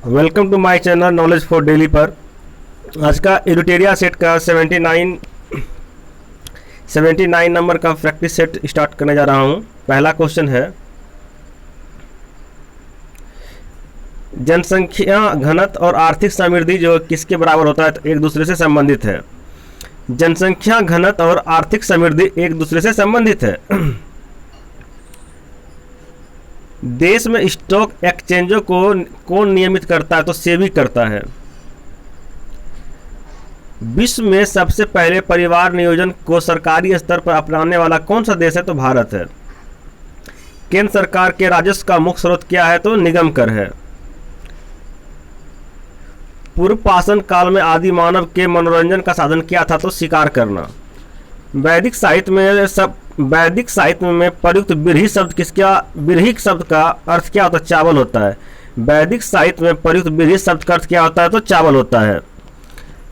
Welcome to my channel knowledge for daily पर आज का एडिटोरिया सेट का 79 नंबर का प्रैक्टिस सेट स्टार्ट करने जा रहा हूं। पहला क्वेश्चन है, जनसंख्या घनत्व और आर्थिक समृद्धि जो किसके बराबर होता है तो एक दूसरे से संबंधित है। जनसंख्या घनत्व और आर्थिक समृद्धि एक दूसरे से संबंधित है। देश में स्टॉक एक्सचेंजों को कौन नियमित करता है तो सेबी करता है। विश्व में सबसे पहले परिवार नियोजन को सरकारी स्तर पर अपनाने वाला कौन सा देश है तो भारत है। केंद्र सरकार के राजस्व का मुख्य स्रोत क्या है तो निगम कर है। पूर्व पाषाण काल में आदि मानव के मनोरंजन का साधन क्या था तो शिकार करना। वैदिक साहित्य में प्रयुक्त बिरही शब्द का अर्थ क्या होता है चावल होता है। वैदिक साहित्य में प्रयुक्त बिरही शब्द का अर्थ क्या होता है तो चावल होता है।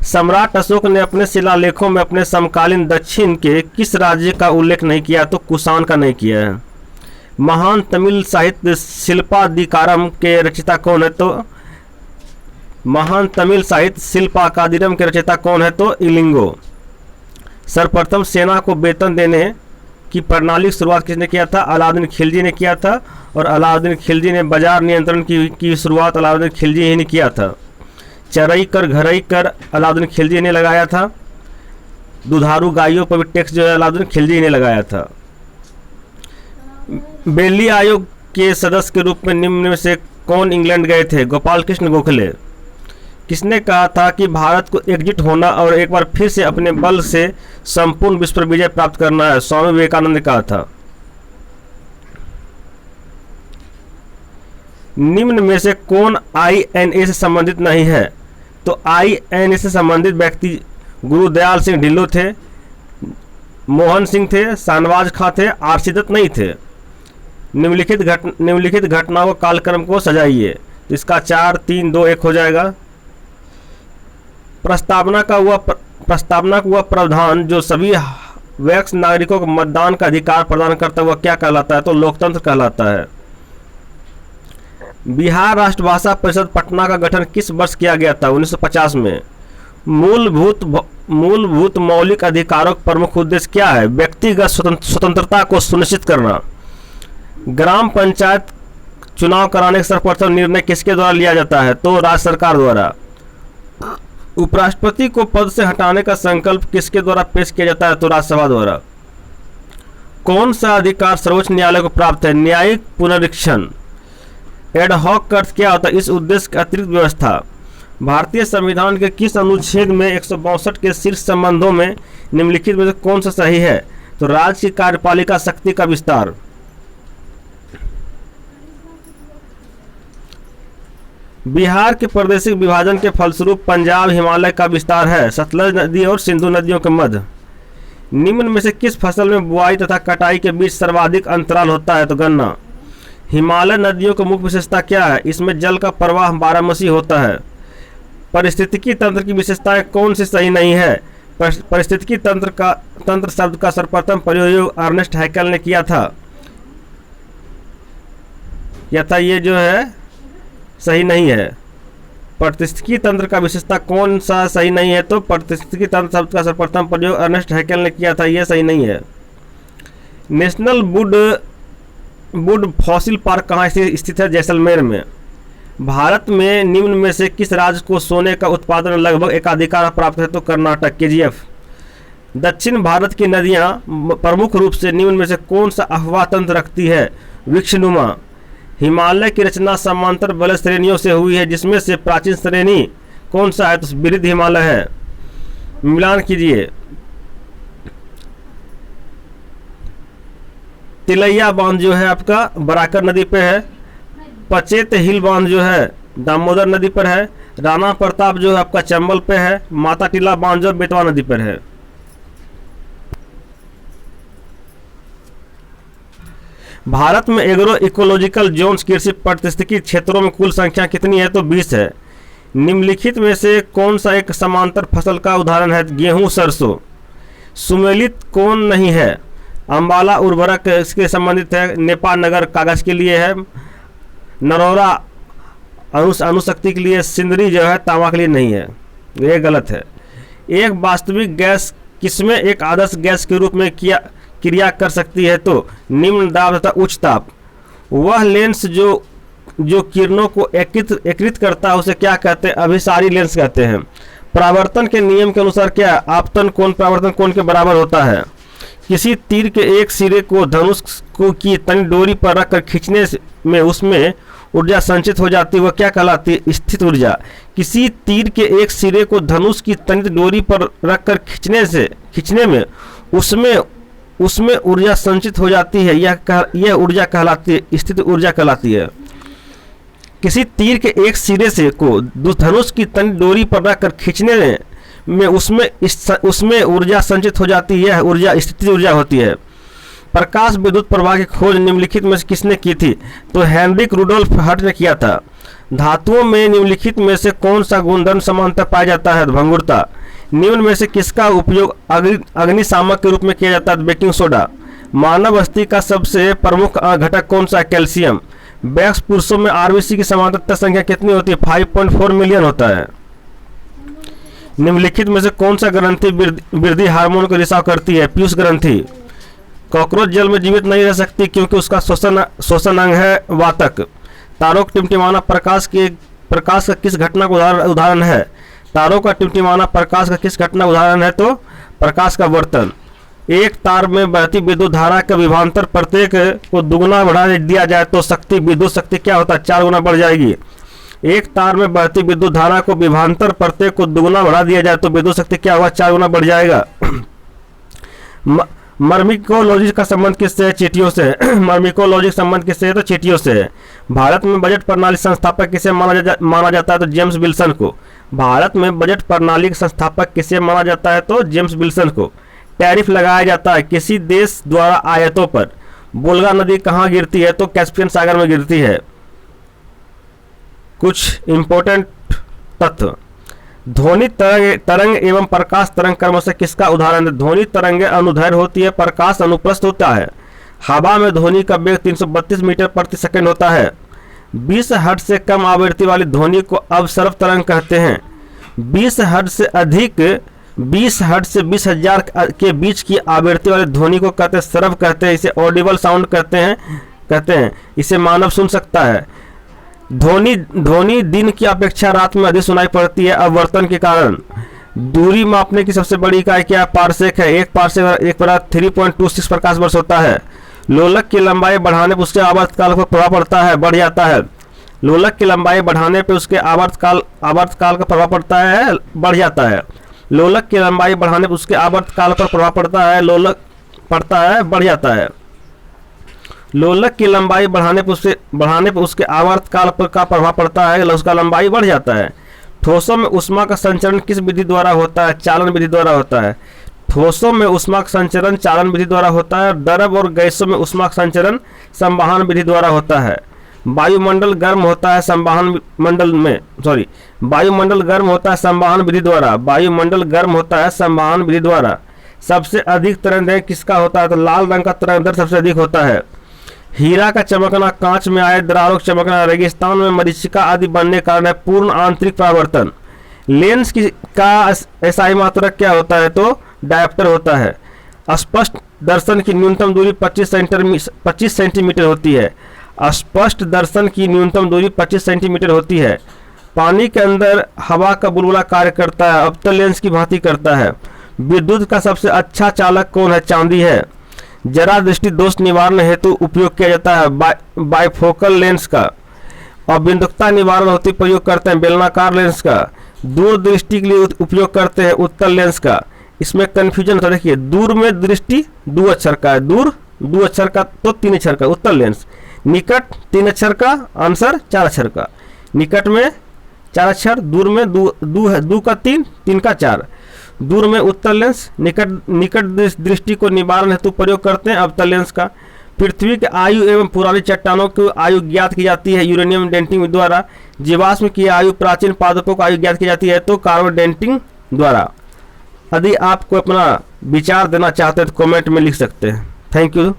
सम्राट अशोक ने अपने शिलालेखों में अपने समकालीन दक्षिण के किस राज्य का उल्लेख नहीं किया तो कुषाण का नहीं किया है। महान तमिल साहित्य शिल्पादिकारम के रचयिता कौन है तो महान तमिल साहित्य शिल्पादिकारम के रचयिता कौन है तो इलिंगो। सर्वप्रथम सेना को वेतन देने की प्रणाली की शुरुआत किसने किया था अलाउद्दीन खिलजी ने किया था। और अलाउद्दीन खिलजी ने बाजार नियंत्रण की शुरुआत अलाउद्दीन खिलजी ही ने किया था। चराई कर घरई कर अलाउद्दीन खिलजी ने लगाया था। दुधारू गायों पर भी टैक्स जो है अलाउद्दीन खिलजी ने लगाया था। बेली आयोग के सदस्य के रूप में निम्न में से कौन इंग्लैंड गए थे गोपाल कृष्ण गोखले। किसने कहा था कि भारत को एकजुट होना और एक बार फिर से अपने बल से संपूर्ण विश्व पर विजय प्राप्त करना है स्वामी विवेकानंद ने कहा था। निम्न में से कौन आईएनए से संबंधित नहीं है तो आईएनए से संबंधित व्यक्ति गुरुदयाल सिंह ढिल्लों थे, मोहन सिंह थे, शाहनवाज खां थे, आरसी दत्त नहीं थे। निम्नलिखित घटनाओं को कालक्रम को सजाइए तो इसका 4 3 2 1 हो जाएगा। प्रस्तावना का हुआ प्रावधान जो सभी वयस्क नागरिकों को मतदान का अधिकार प्रदान करता है वह क्या कहलाता है तो लोकतंत्र कहलाता है। बिहार राष्ट्रभाषा परिषद पटना का गठन किस वर्ष किया गया था 1950 में। मूलभूत मौलिक अधिकारों का प्रमुख उद्देश्य क्या है व्यक्तिगत स्वतंत्रता को सुनिश्चित करना। ग्राम पंचायत चुनाव कराने का सर्वप्रथम निर्णय किसके द्वारा लिया जाता है तो राज्य सरकार द्वारा। उपराष्ट्रपति को पद से हटाने का संकल्प किसके द्वारा पेश किया जाता है तो राज्यसभा द्वारा। कौन सा अधिकार सर्वोच्च न्यायालय को प्राप्त है न्यायिक पुनरीक्षण। एडहॉक का अर्थ क्या होता है इस उद्देश्य की अतिरिक्त व्यवस्था। भारतीय संविधान के किस अनुच्छेद में 162 के शीर्ष संबंधों में निम्नलिखित में से कौन सा सही है तो राज्य की कार्यपालिका शक्ति का विस्तार। बिहार के प्रादेशिक विभाजन के फलस्वरूप पंजाब हिमालय का विस्तार है सतलज नदी और सिंधु नदियों के मध्य। निम्न में से किस फसल में बुआई तथा कटाई के बीच सर्वाधिक अंतराल होता है तो गन्ना। हिमालय नदियों की मुख्य विशेषता क्या है इसमें जल का प्रवाह बारहमासी होता है। पारिस्थितिकी तंत्र की विशेषताएं कौन सी सही नहीं है। पारिस्थितिकी तंत्र शब्द का सर्वप्रथम प्रयोग अर्नेस्ट हैकेल ने किया था ये जो है सही नहीं है। पारिस्थितिकी तंत्र का विशेषता कौन सा सही नहीं है तो पारिस्थितिकी तंत्र शब्द का सर्वप्रथम प्रयोग अर्नेस्ट हैकेल ने किया था यह सही नहीं है। नेशनल वुड फॉसिल पार्क कहाँ स्थित है जैसलमेर में। भारत में निम्न में से किस राज्य को सोने का उत्पादन लगभग एकाधिकार प्राप्त है तो कर्नाटक केजीएफ। दक्षिण भारत की नदियाँ प्रमुख रूप से निम्न में से कौन सा अफवाह तंत्र रखती है वृक्षनुमा। हिमालय की रचना समांतर बल श्रेणियों से हुई है जिसमें से प्राचीन श्रेणी कौन सा है तो वृद्ध हिमालय है। मिलान कीजिए तिलैया बांध जो है आपका बराकर नदी पे है। पचेत हिल बांध जो है दामोदर नदी पर है। राणा प्रताप जो है आपका चंबल पे है। माता टीला बांध जो बेतवा नदी पर है। भारत में एग्रो इकोलॉजिकल जोन्स कृषि पारिस्थितिकी क्षेत्रों में कुल संख्या कितनी है तो 20 है। निम्नलिखित में से कौन सा एक समांतर फसल का उदाहरण है गेहूं सरसों। सुमेलित कौन नहीं है अम्बाला उर्वरक इसके संबंधित है। नेपाल नगर कागज के लिए है। नरौरा अणुशक्ति के लिए, सिंदरी जो है तांबा के लिए नहीं है, ये गलत है। एक वास्तविक गैस किसमें एक आदर्श गैस के रूप में क्रिया कर सकती है? तो निम्न दाब तथा उच्च ताप। वह लेंस जो किरणों को एकत्रित करता है उसे क्या कहते हैं? अभिसारी लेंस कहते हैं। परावर्तन के नियम के अनुसार क्या आपतन कोण परावर्तन कोण के बराबर होता है? किसी तीर के एक सिरे को धनुष को की तनी डोरी पर रखकर खींचने में उसमें ऊर्जा संचित हो जाती है, वह क्या कहलाती है? स्थित ऊर्जा। किसी तीर के एक सिरे को धनुष की तनी डोरी पर रखकर खींचने में उसमें ऊर्जा संचित हो जाती है, यह ऊर्जा कहलाती है, स्थित ऊर्जा कहलाती है। किसी तीर के एक सिरे से को धनुष की तनी डोरी पर रखकर खींचने में उसमें ऊर्जा संचित हो जाती है, ऊर्जा स्थिति ऊर्जा होती है। प्रकाश विद्युत प्रवाह की खोज निम्नलिखित में से किसने की थी? तो हेनरिक रुडोल्फ हर्ट्ज ने किया था। धातुओं में निम्नलिखित में से कौन सा गुणधर्म समानता पाया जाता है? भंगुरता। निम्न में से किसका उपयोग अग्निशामक के रूप में किया जाता है? Baking soda. मानव अस्थि का सबसे प्रमुख घटक कौन सा है? कैल्शियम। वयस्क पुरुषों में आरबीसी की समानांतर संख्या कितनी होती है? 5.4 मिलियन होता है। निम्नलिखित में से कौन सा ग्रंथि वृद्धि हार्मोन को रिसाव करती है? पीयूष ग्रंथि। कॉकरोच जल में जीवित नहीं रह सकती क्योंकि उसका श्वसन अंग है वातक। तारों का टिमटिमाना प्रकाश का किस घटना का उदाहरण है? तारों का टिमटिमाना प्रकाश का किस घटना उदाहरण है? तो प्रकाश का वर्तन। एक तार में बहती विद्युत धारा का विभवांतर प्रत्येक को दुगुना बढ़ा दिया जाए तो विद्युत शक्ति क्या होता है? 4 गुना बढ़ जाएगी। एक तार में बहती विद्युत धारा को विभवांतर प्रत्येक को दुगुना बढ़ा दिया जाए तो विद्युत शक्ति क्या होगा? 4 गुना बढ़ जाएगा। मर्मिकोलॉजी का संबंध किससे है? चींटियों से। मर्मिकोलॉजी का संबंध किससे है? तो चींटियों से है। भारत में बजट प्रणाली संस्थापक किसे माना जाता है? तो जेम्स विल्सन को। भारत में बजट प्रणाली का संस्थापक किसे माना जाता है? तो जेम्स विल्सन को। टैरिफ लगाया जाता है किसी देश द्वारा आयातों पर। वोल्गा नदी कहाँ गिरती है? तो कैस्पियन सागर में गिरती है। कुछ इंपॉर्टेंट तथ्य। ध्वनि तरंग एवं प्रकाश तरंग कर्म से किसका उदाहरण है? ध्वनि तरंगें अनुदैर्घ्य होती है, प्रकाश अनुप्रस्थ होता है। हवा में ध्वनि का वेग 332 मीटर प्रति सेकंड होता है। 20 हर्ट्ज से कम आवृत्ति वाली ध्वनि को अवसर्व तरंग कहते हैं। 20 हर्ट्ज से अधिक 20 हर्ट्ज से 20,000 के बीच की आवृत्ति वाली ध्वनि को कहते हैं सर्व कहते हैं। इसे ऑडिबल साउंड कहते हैं। इसे मानव सुन सकता है। ध्वनि दिन की अपेक्षा रात में अधिक सुनाई पड़ती है अववर्तन के कारण। दूरी मापने की सबसे बड़ी इकाई क्या? पारसेक है। एक पारसेक 3.26 प्रकाश वर्ष होता है। लोलक की लंबाई बढ़ाने पर उसके आवर्तकाल पर प्रभाव पड़ता है, बढ़ जाता है। लोलक की लंबाई बढ़ाने पर उसके आवर्तकाल का प्रभाव पड़ता है, बढ़ जाता है। लोलक की लंबाई बढ़ाने पर उसके आवर्तकाल पर प्रभाव पड़ता है, बढ़ जाता है। लोलक की लंबाई बढ़ाने पर उसके आवर्तकाल पर का प्रभाव पड़ता है, उसका लंबाई बढ़ जाता है। ठोसों में ऊष्मा का संचरण किस विधि द्वारा होता है? चालन विधि द्वारा होता है। ठोसों में ऊष्मा का संचरण चालन विधि द्वारा होता है। द्रव और गैसों में ऊष्मा का संचरण संवहन विधि द्वारा होता है। वायुमंडल गर्म होता है संवहन विधि द्वारा। सबसे अधिक तरंगदैर्घ्य किसका होता है? तो लाल रंग का तरंगदैर्घ्य सबसे अधिक होता है। हीरा का चमकना, कांच में आए दरारों का चमकना, रेगिस्तान में मरीचिका आदि बनने के कारण है पूर्ण आंतरिक परावर्तन। लेंस का एसआई मात्रक क्या होता है? तो डायोप्टर होता है। स्पष्ट दर्शन की न्यूनतम दूरी 25 सेंटीमीटर होती है। स्पष्ट दर्शन की न्यूनतम दूरी 25 सेंटीमीटर होती है। पानी के अंदर हवा का बुलबुला कार्य करता है, अवतल लेंस की भांति करता है। विद्युत का सबसे अच्छा चालक कौन है? चांदी है। जरा दृष्टि दोष निवारण हेतु उपयोग किया जाता है बाइफोकल लेंस का। और बिंदुकता निवारण हेतु प्रयोग करते हैं बेलनाकार लेंस का। दूरदृष्टि के लिए उपयोग करते हैं उत्तल लेंस का। इसमें कंफ्यूजन होता है, देखिए दूर में दृष्टि 2 अक्षर का है, दूर 2 अक्षर का तो 3 अक्षर का उत्तल लेंस। निकट 3 अक्षर का, आंसर 4 अक्षर का। निकट में 4 अक्षर, दूर में 2 का 3 का 4। दूर में उत्तल लेंस। निकट दृष्टि को निवारण हेतु प्रयोग करते हैं अवतल लेंस का। पृथ्वी के आयु एवं पुरानी चट्टानों की आयु ज्ञात की जाती है यूरेनियम डेटिंग द्वारा। जीवाश्म की आयु प्राचीन पादपों की आयु ज्ञात की जाती है तो कार्बन डेटिंग द्वारा। यदि आपको अपना विचार देना चाहते हैं तो कमेंट में लिख सकते हैं। Thank you.